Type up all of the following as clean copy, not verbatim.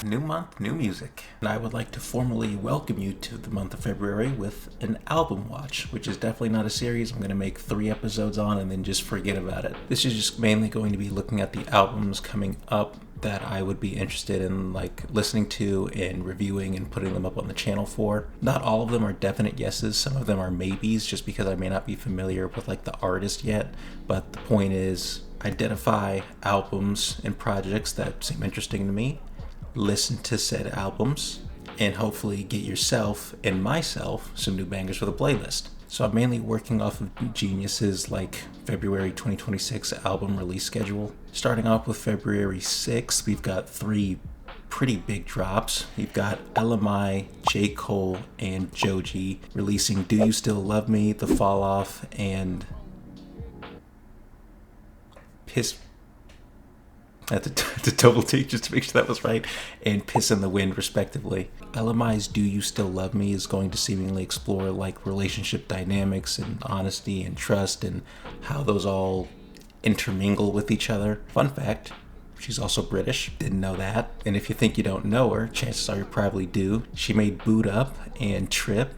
New month, new music. And I would like to formally welcome you to the month of February with an album watch, which is definitely not a series I'm going to make 3 episodes on and then just forget about it. This is just mainly going to be looking at the albums coming up that I would be interested in listening to and reviewing and putting them up on the channel for. Not all of them are definite yeses, some of them are maybes just because I may not be familiar with the artist yet, but the point is identify albums and projects that seem interesting to me, listen to said albums, and hopefully get yourself and myself some new bangers for the playlist. So I'm mainly working off of Genius's February 2026 album release schedule. Starting off with February 6th, we've got 3 pretty big drops. We've got LMI, J. Cole, and Joji releasing Do You Still Love Me, The Fall Off, and Piss. I had to double take just to make sure that was right, and Piss in the Wind, respectively. LMI's Do You Still Love Me is going to seemingly explore relationship dynamics and honesty and trust and how those all intermingle with each other. Fun fact, she's also British. Didn't know that. And if you think you don't know her, chances are you probably do. She made Boot Up and Trip,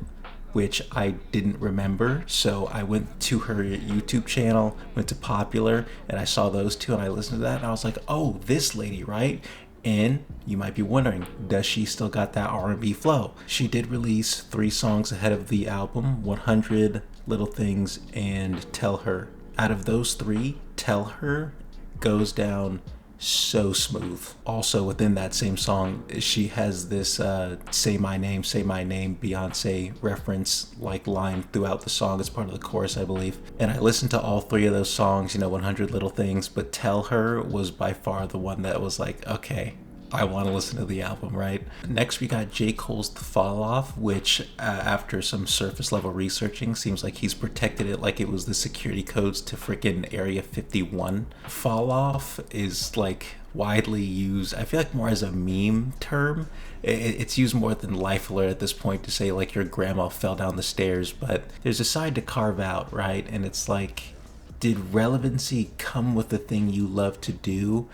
which I didn't remember, so I went to her YouTube channel, went to Popular, and I saw those 2 and I listened to that and I was like, oh, this lady, right? And you might be wondering, does she still got that R&B flow? She did release 3 songs ahead of the album, 100, Little Things, and Tell Her. Out of those 3, Tell Her goes down so smooth. Also within that same song, she has this say my name Beyonce reference line throughout the song as part of the chorus, I believe. And I listened to all 3 of those songs, 100 Little Things, but Tell Her was by far the one that was okay, I want to listen to the album, right? Next, we got J. Cole's The Fall Off, which after some surface level researching, seems like he's protected it like it was the security codes to freaking Area 51. Fall Off is widely used, I feel more as a meme term. It's used more than life alert at this point to say your grandma fell down the stairs, but there's a side to carve out, right? And it's did relevancy come with the thing you love to do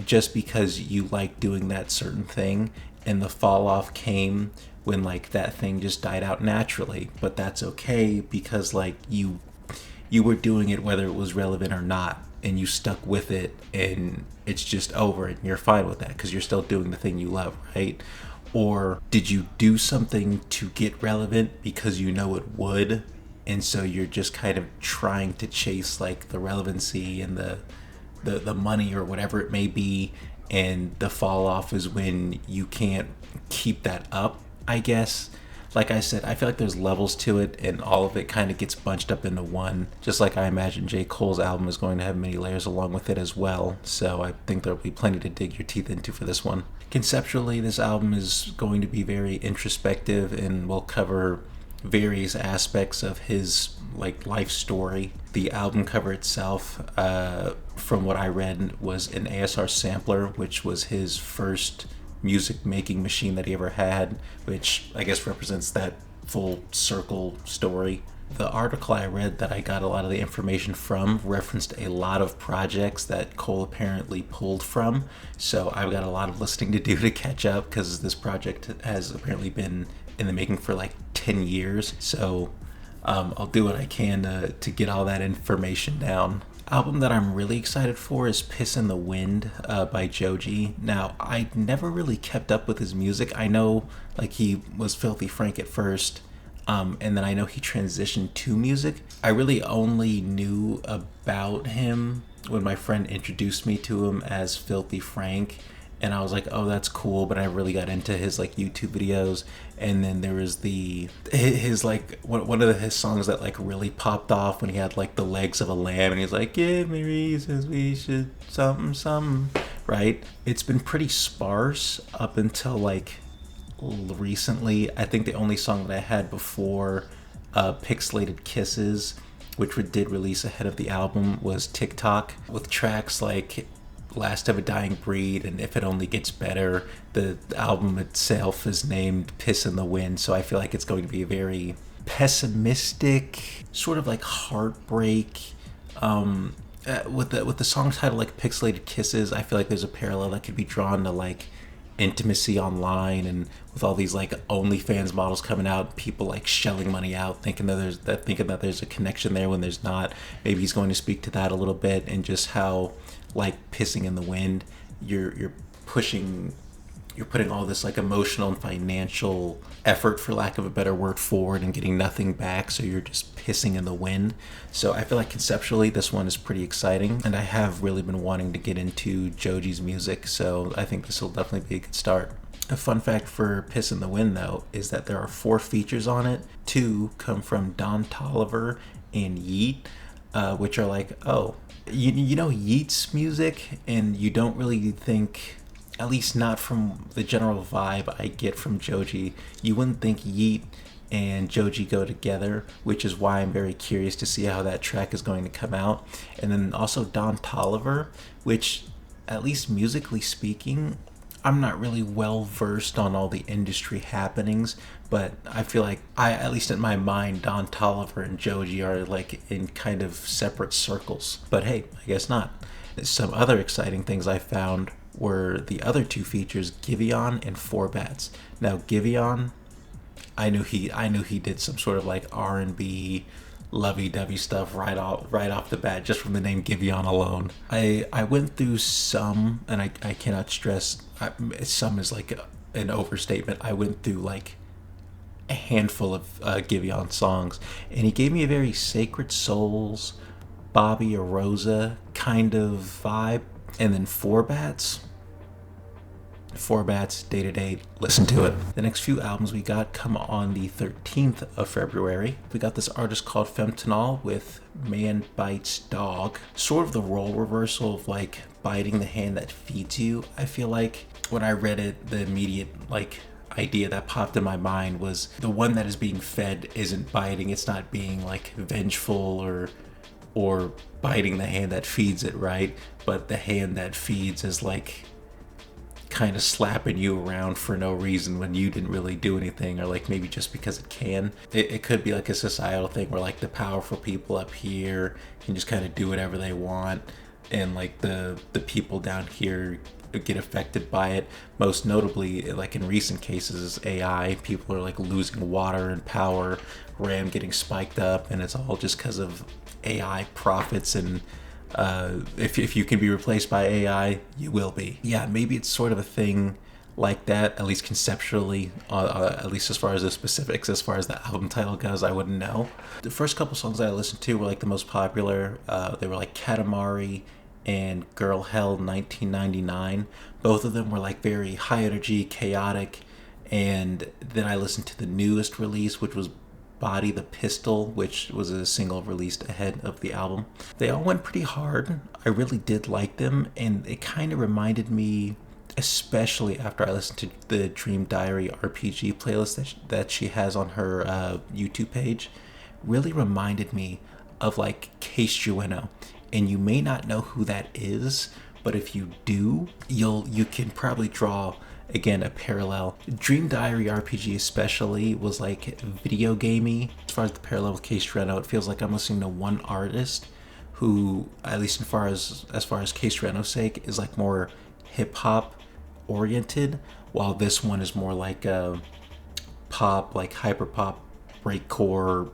just because you like doing that certain thing, and the fall off came when that thing just died out naturally? But that's okay because you were doing it whether it was relevant or not, and you stuck with it, and it's just over and you're fine with that because you're still doing the thing you love, right? Or did you do something to get relevant because you know it would, and so you're just kind of trying to chase the relevancy and the money or whatever it may be, and the fall off is when you can't keep that up, I guess. Like I said, I feel there's levels to it, and all of it kind of gets bunched up into one, just like I imagine J. Cole's album is going to have many layers along with it as well, so I think there'll be plenty to dig your teeth into for this one. Conceptually, this album is going to be very introspective and will cover various aspects of his life story. The album cover itself, from what I read, was an ASR sampler, which was his first music making machine that he ever had, which I guess represents that full circle story. The article I read that I got a lot of the information from referenced a lot of projects that Cole apparently pulled from, so I've got a lot of listening to do to catch up because this project has apparently been in the making for 10 years, so I'll do what I can to get all that information down. Album that I'm really excited for is Piss in the Wind by Joji. Now, I never really kept up with his music. I know he was Filthy Frank at first, and then I know he transitioned to music. I really only knew about him when my friend introduced me to him as Filthy Frank, and I was like, oh, that's cool, but I really got into his YouTube videos. And then there was his one of his songs that really popped off when he had the legs of a lamb, and he's give me reasons we should something, right? It's been pretty sparse up until recently. I think the only song that I had before Pixelated Kisses, which did release ahead of the album, was TikTok, with tracks Last of a Dying Breed and If It Only Gets Better. The album itself is named Piss in the Wind, so I feel it's going to be a very pessimistic, sort of heartbreak. With the song title Pixelated Kisses, I feel there's a parallel that could be drawn to intimacy online, and with all these like OnlyFans models coming out, people like shelling money out, thinking that there's a connection there when there's not. Maybe he's going to speak to that a little bit, and just how like pissing in the wind, you're pushing you're putting all this like emotional and financial effort, for lack of a better word, forward and getting nothing back, so you're just pissing in the wind. So I feel like conceptually this one is pretty exciting, and I have really been wanting to get into Joji's music, so I think this will definitely be a good start. A fun fact for Piss in the Wind, though, is that there are 4 features on it. 2 come from Don Toliver and Yeet, which are like, oh, you know Yeet's music, and you don't really think, at least not from the general vibe I get from Joji, you wouldn't think Yeet and Joji go together, which is why I'm very curious to see how that track is going to come out. And then also Don Toliver, which, at least musically speaking, I'm not really well versed on all the industry happenings, but I feel like at least in my mind, Don Toliver and Joji are like in kind of separate circles. But hey, I guess not. Some other exciting things I found were the other 2 features, Giveon and Four Bats. Now Giveon, I knew he did some sort of like R&B lovey-dovey stuff right off the bat, just from the name Giveon alone. I went through some, and I cannot stress, some is like an overstatement. I went through like a handful of Giveon songs, and he gave me a very Sacred Souls, Bobby Arosa kind of vibe. And then Four Bats, Day to Day, listen to it. The next few albums we got come on the 13th of February. We got this artist called Femtonol with Man Bites Dog. Sort of the role reversal of like biting the hand that feeds you. I feel like when I read it, the immediate like idea that popped in my mind was the one that is being fed isn't biting. It's not being like vengeful or biting the hand that feeds it, right? But the hand that feeds is like kind of slapping you around for no reason when you didn't really do anything, or like maybe just because it can. It could be like a societal thing where like the powerful people up here can just kind of do whatever they want, and like the people down here get affected by it. Most notably, like in recent cases, AI, people are like losing water and power, RAM getting spiked up, and it's all just because of AI profits. And if you can be replaced by AI, you will be. Yeah, maybe it's sort of a thing like that, at least conceptually, at least as far as the specifics, as far as the album title goes, I wouldn't know. The first couple songs that I listened to were like the most popular. They were like Katamari and Girl Hell 1999. Both of them were like very high energy, chaotic. And then I listened to the newest release, which was Body the Pistol, which was a single released ahead of the album. They all went pretty hard. I really did like them, and it kind of reminded me, especially after I listened to the Dream Diary RPG playlist that she has on her YouTube page, really reminded me of like Case Jueno. And you may not know who that is, but if you do, you can probably draw, again, a parallel. Dream Diary RPG especially was like video gamey. As far as the parallel with Case Jueno, it feels like I'm listening to one artist who, at least as far as Case Jueno's sake, is like more hip hop oriented, while this one is more like a pop, like hyper pop, breakcore,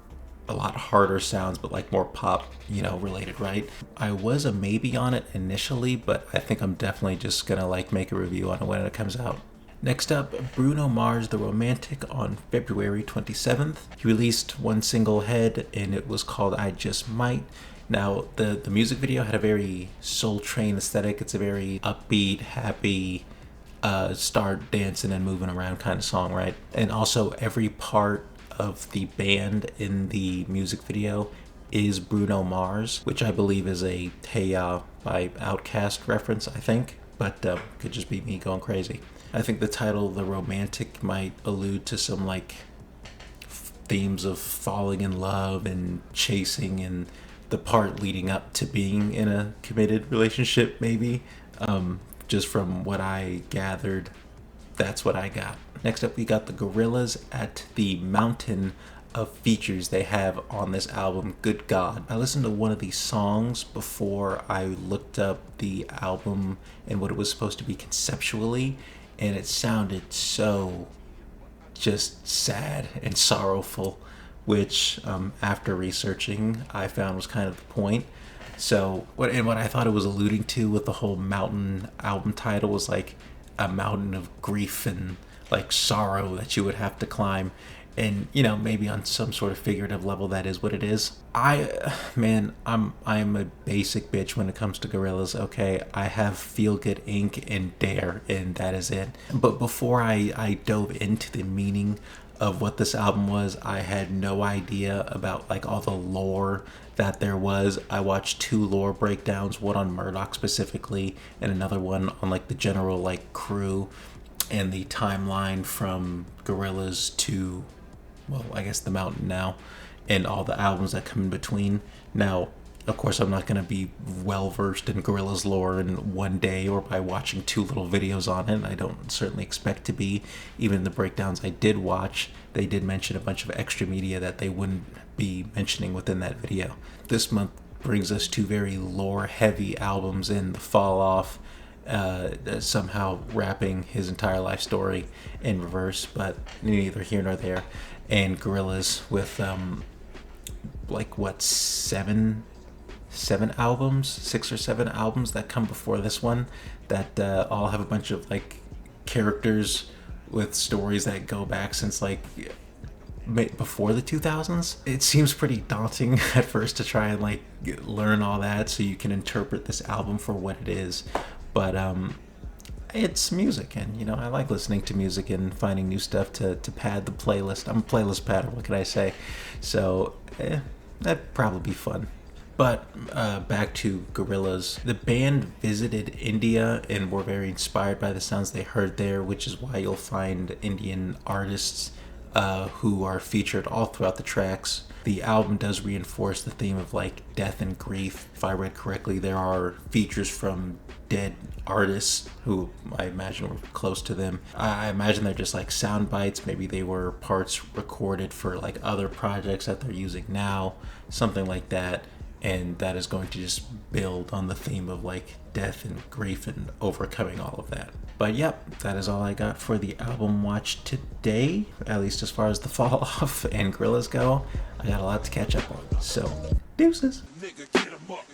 a lot harder sounds, but like more pop, related, right? I was a maybe on it initially, but I think I'm definitely just gonna like make a review on it when it comes out. Next up, Bruno Mars The Romantic on February 27th. He released one single head, and it was called I Just Might. Now, the music video had a very Soul Train aesthetic. It's a very upbeat, happy, start dancing and moving around kind of song, right? And also every part of the band in the music video is Bruno Mars, which I believe is a Hey Ya by Outkast reference, I think, but could just be me going crazy. I think the title The Romantic might allude to some like themes of falling in love and chasing, and the part leading up to being in a committed relationship, maybe. Just from what I gathered, that's what I got. Next up, we got the Gorillaz at the mountain of features they have on this album, Good God. I listened to one of these songs before I looked up the album and what it was supposed to be conceptually, and it sounded so just sad and sorrowful, which after researching I found was kind of the point. So what I thought it was alluding to with the whole mountain album title was like a mountain of grief and like sorrow that you would have to climb. And maybe on some sort of figurative level that is what it is. I'm a basic bitch when it comes to Gorillaz. Okay, I have Feel Good Inc. and Dare, and that is it. But before I dove into the meaning of what this album was, I had no idea about like all the lore that there was. I watched 2 lore breakdowns, one on Murdoch specifically, and another one on like the general like crew and the timeline from Gorillaz to, well, I guess the mountain now, and all the albums that come in between. Now, of course, I'm not going to be well versed in Gorillaz lore in one day or by watching 2 little videos on it. I don't certainly expect to be. Even the breakdowns I did watch, they did mention a bunch of extra media that they wouldn't be mentioning within that video. This month brings us 2 very lore heavy albums in The Fall Off, somehow rapping his entire life story in reverse, but neither here nor there. And Gorillaz with seven albums, 6 or 7 albums that come before this one that all have a bunch of like characters with stories that go back since like before the 2000s. It seems pretty daunting at first to try and like learn all that so you can interpret this album for what it is, but it's music, and I like listening to music and finding new stuff to pad the playlist. I'm a playlist padder, what can I say? So that'd probably be fun. But back to Gorillaz. The band visited India and were very inspired by the sounds they heard there, which is why you'll find Indian artists who are featured all throughout the tracks. The album does reinforce the theme of like death and grief. If I read correctly, there are features from dead artists who I imagine were close to them. I imagine they're just like sound bites. Maybe they were parts recorded for like other projects that they're using now, something like that. And that is going to just build on the theme of like death and grief and overcoming all of that. But yep, that is all I got for the album watch today, at least as far as The Fall Off and Gorillaz go. I got a lot to catch up on, so deuces. Nigga, get 'em up.